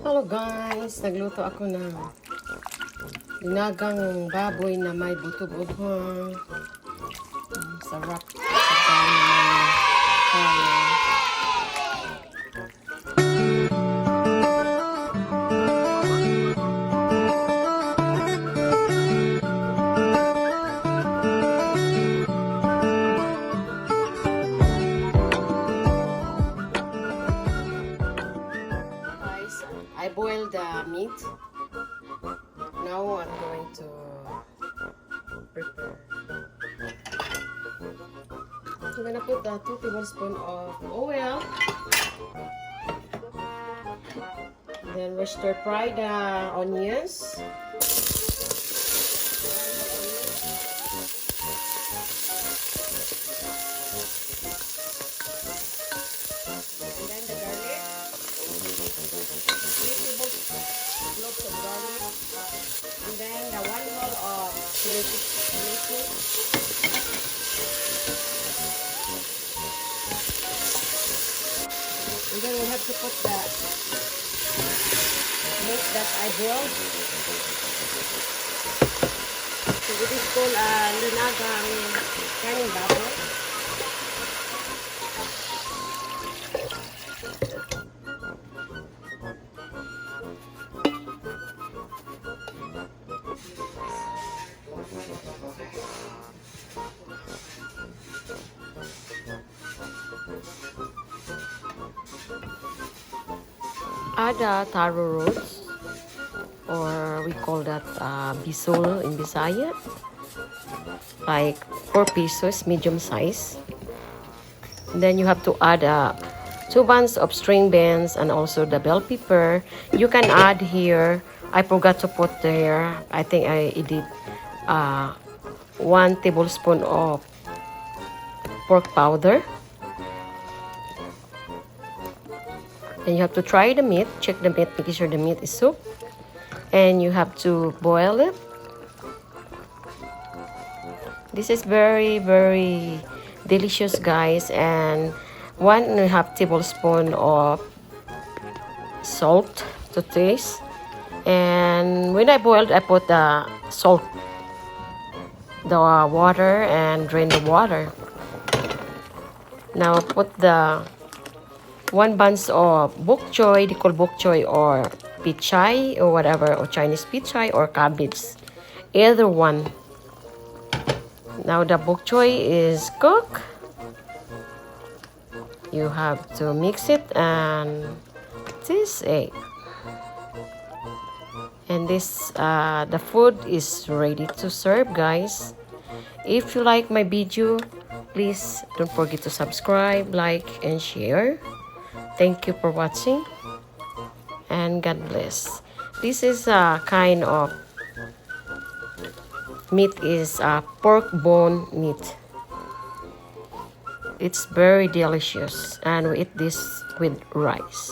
Hello guys! Nagluto ako ng nilagang baboy na may buto-buto. Sarap. I boiled the meat. Now I'm going to prepare. I'm gonna put 2 tablespoons of oil. Then we stir fry the onions. And then the garlic. 3 tablespoons of garlic. And then the 1 roll of chili. And then we have to put the meat that I boiled. So it is called nilagang kaning baboy. Add taro roots, or we call that bisol in Bisaya, like 4 pesos, medium size. And then you have to add 2 bunches of string beans and also the bell pepper. You can add here, I forgot to put there, I think I did 1 tablespoon of pork powder. Then you have to try the meat, check the meat, making sure the meat is soaked. And you have to boil it. This is very, very delicious, guys. And 1.5 tablespoon of salt to taste. And when I boiled, I put the salt, the water, and drain the water. Now put the 1 bunch of bok choy, they call bok choy or pichay or whatever, or Chinese pichay or cabbage, either one. Now the bok choy is cooked. You have to mix it and this egg. And this the food is ready to serve, guys. If you like my video, please don't forget to subscribe, like, and share. Thank you for watching, and God bless. This is a kind of meat, is pork bone meat. It's very delicious, and we eat this with rice.